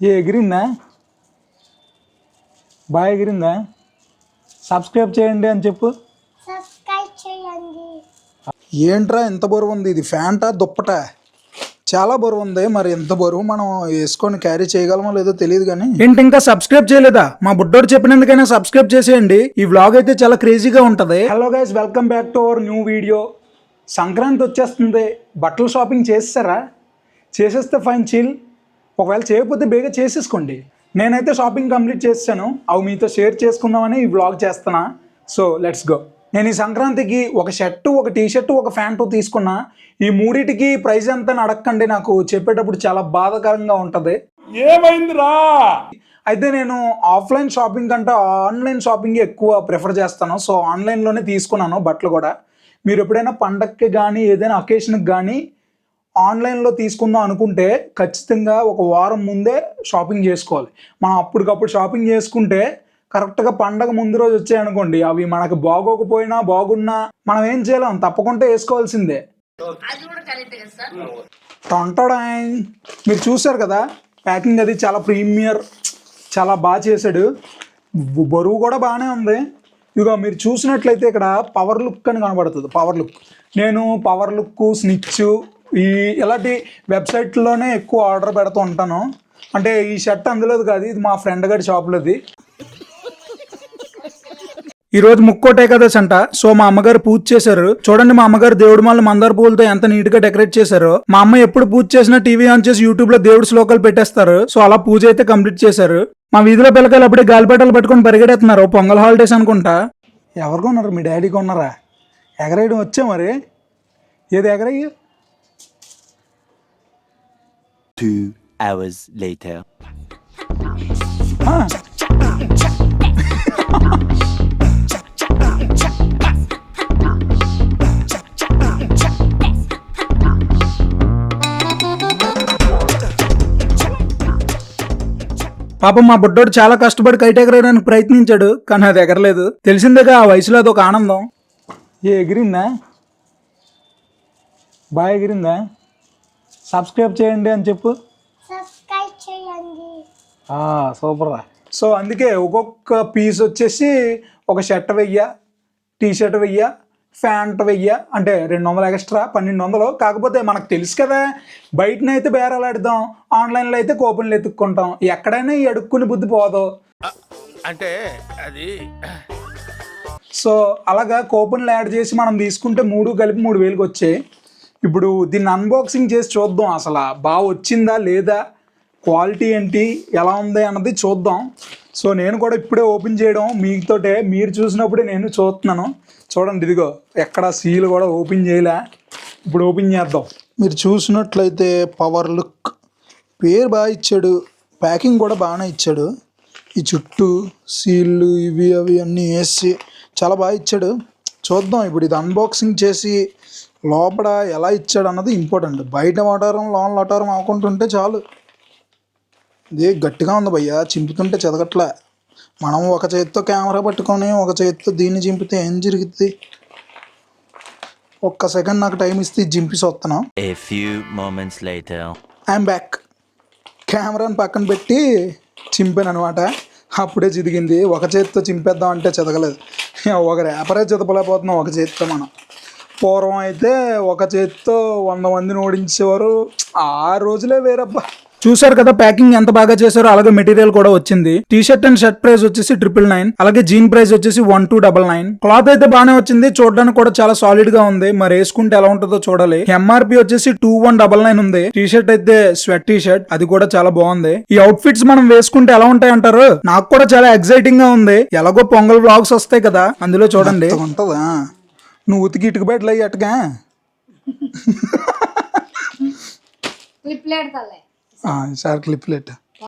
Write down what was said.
ఏ ఎగిరిందా? బాగా ఎగిరిందా? సబ్స్క్రైబ్ చేయండి అని చెప్పు. ఏంట్రా ఎంత బరువు ఉంది? ఇది ఫ్యాంటా దుప్పటా? చాలా బరువు ఉంది. మరి ఎంత బరువు మనం వేసుకొని క్యారీ చేయగలమో లేదో తెలియదు కానీ. ఏంటి ఇంకా సబ్స్క్రైబ్ చేయలేదా? మా బుడ్డోడు చెప్పినందుకైనా సబ్స్క్రైబ్ చేసేయండి. ఈ వ్లాగ్ అయితే చాలా క్రేజీగా ఉంటది. Hello guys, welcome back to our new video. Sankranti వచ్చేస్తుంది. బట్టలు షాపింగ్ చేస్తారా? చేసేస్తే ఫైన్, చిల్. ఒకవేళ చేయకపోతే బేగా చేసేసుకోండి. నేనైతే షాపింగ్ కంప్లీట్ చేశాను. అవి మీతో షేర్ చేసుకుందామని ఈ వ్లాగ్ చేస్తున్నా. So let's go. నేను ఈ సంక్రాంతికి ఒక షర్టు, ఒక టీషర్టు, ఒక ప్యాంటు తీసుకున్నా. ఈ మూడిటికి ప్రైస్ ఎంత అని అడగకండి, నాకు చెప్పేటప్పుడు చాలా బాధాకరంగా ఉంటుంది. ఏమైందిరా? అయితే నేను ఆఫ్లైన్ షాపింగ్ కంటే ఆన్లైన్ షాపింగ్ ఎక్కువ ప్రిఫర్ చేస్తాను. సో ఆన్లైన్లోనే తీసుకున్నాను బట్టలు కూడా. మీరు ఎప్పుడైనా పండగకి కానీ ఏదైనా అకేషన్కి కానీ ఆన్లైన్లో తీసుకుందాం అనుకుంటే ఖచ్చితంగా ఒక వారం ముందే షాపింగ్ చేసుకోవాలి. మనం అప్పటికప్పుడు షాపింగ్ చేసుకుంటే కరెక్ట్గా పండగ ముందు రోజు వచ్చాయనుకోండి, అవి మనకు బాగోకపోయినా బాగున్నా మనం ఏం చేయలేం, తప్పకుండా వేసుకోవాల్సిందే. టొంటడాయ్. మీరు చూసారు కదా ప్యాకింగ్, అది చాలా ప్రీమియర్, చాలా బాగా చేశాడు. బరువు కూడా బాగానే ఉంది. ఇక మీరు చూసినట్లయితే ఇక్కడ పవర్ లుక్ అని కనబడుతుంది. పవర్ లుక్, నేను పవర్ లుక్, స్నిచ్ ఇలాంటి వెబ్సైట్లోనే ఎక్కువ ఆర్డర్ పెడుతూ ఉంటాను. అంటే ఈ షర్ట్ అందులోది కాదు, ఇది మా ఫ్రెండ్ గారి షాప్లోది. ఈరోజు ముక్కోటి ఏకాదశి అంట. సో మా అమ్మగారు పూజ చేశారు. చూడండి, మా అమ్మగారు దేవుడి మాల మందార పూలతో ఎంత నీట్ గా డెకరేట్ చేశారు. మా అమ్మ ఎప్పుడు పూజ చేసినా టీవీ ఆన్ చేసి యూట్యూబ్ లో దేవుడి శ్లోకాలు పెట్టేస్తారు. సో అలా పూజ అయితే కంప్లీట్ చేశారు. మా వీధిలో పిల్లకాయలు అప్పుడే గాలిపటాలు పట్టుకొని పరిగెడుతున్నారు. పొంగల్ హాలిడేస్ అనుకుంటా. ఎవరు కొన్నారు? మీ డాడీ కొన్నారా? ఎగరేయడం వచ్చా మరి? ఏది ఎగరయ్య? 2 hours later. పాపం మా బుడ్డోడు చాలా కష్టపడి కైట్ ఎగరడానికి ప్రయత్నించాడు, కానీ అది ఎగరలేదు. తెలిసిందేగా ఆ వయసులో అదొక ఆనందం. ఏ ఎగిరిందా? బాగా ఎగిరిందా? సబ్స్క్రైబ్ చేయండి అని చెప్పు. సూపర్ రా. సో అందుకే ఒక్కొక్క పీస్ వచ్చేసి ఒక షర్ట్ 1000, టీషర్ట్ 1000, ప్యాంట్ 1000, అంటే 200 ఎక్స్ట్రా, 1200. కాకపోతే మనకు తెలుసు కదా, బయటనైతే బేరాలాడదాం, ఆన్లైన్లో అయితే కూపన్లు ఎత్తుక్కుంటాం. ఎక్కడైనా ఈ అడుక్కుని బుద్ధి పోదు అంటే అది. సో అలాగా కూపన్లు యాడ్ చేసి మనం తీసుకుంటే 3 కలిపి 3000కి వచ్చాయి. ఇప్పుడు దీన్ని అన్బాక్సింగ్ చేసి చూద్దాం, అసలు బాగా వచ్చిందా లేదా, క్వాలిటీ ఏంటి, ఎలా ఉంది అన్నది చూద్దాం. సో నేను కూడా ఇప్పుడే ఓపెన్ చేయడం మీతోటే, మీరు చూసినప్పుడే నేను చూస్తున్నాను. చూడండి, ఇదిగో ఎక్కడ సీల్ కూడా ఓపెన్ చేయలే. ఇప్పుడు ఓపెన్ చేద్దాం. మీరు చూసినట్లయితే పవర్ లుక్ పేరు బాగా ఇచ్చాడు, ప్యాకింగ్ కూడా బాగానే ఇచ్చాడు. ఈ చుట్టూ సీళ్ళు ఇవి అవి అన్నీ వేసి చాలా బాగా ఇచ్చాడు. చూద్దాం ఇప్పుడు ఇది అన్బాక్సింగ్ చేసి లోపల ఎలా ఇచ్చాడు అన్నది ఇంపార్టెంట్. బయట వటారం లోన్ వటారం అవ్వకుంటుంటే చాలు. ఇది గట్టిగా ఉంది భయ్యా, చింపుతుంటే చెదగట్లే. మనం ఒక చేతితో కెమెరా పట్టుకొని ఒక చేతితో దీన్ని చింపితే ఏం జరుగుతుంది? ఒక్క సెకండ్ నాకు టైం ఇస్తే చింపి వస్తున్నాం. I'm back. కెమెరాని పక్కన పెట్టి చింపాను అనమాట. అప్పుడే చిదిగింది. ఒక చేతితో చింపేద్దాం అంటే చెదగలేదు. ఒక రేపరే చెదపలేకపోతున్నాం ఒక చేతితో. మనం పూర్వం అయితే ఒక చేతితో 100 మందిని ఓడించేవారు. ఆ రోజులే వేరబ్బా. చూసారు కదా ప్యాకింగ్ ఎంత బాగా చేశారో. అలాగే మెటీరియల్ కూడా వచ్చింది. T shirt and shirt price వచ్చేసి 999. అలాగే జీన్ ప్రైస్ వచ్చేసి 1299. క్లాత్ అయితే బాగానే వచ్చింది, చూడడానికి కూడా చాలా సాలిడ్ గా ఉంది. మరి వేసుకుంటే ఎలా ఉంటుందో చూడాలి. ఎంఆర్పి వచ్చేసి 2199 ఉంది. టీ షర్ట్ అయితే స్వెట్ టీ షర్ట్, అది కూడా చాలా బాగుంది. ఈ అవుట్ ఫిట్స్ మనం వేసుకుంటే ఎలా ఉంటాయి అంటారు? నాకు కూడా చాలా ఎక్సైటింగ్ గా ఉంది. ఎలాగో పొంగల్ వ్లాగ్స్ వస్తాయి కదా, అందులో చూడండి ఉంటుందా. నువ్వు ఉతికి ఇటుకు బెడ్లు అయ్యి అట్టుగా సార్ క్లిప్లెట్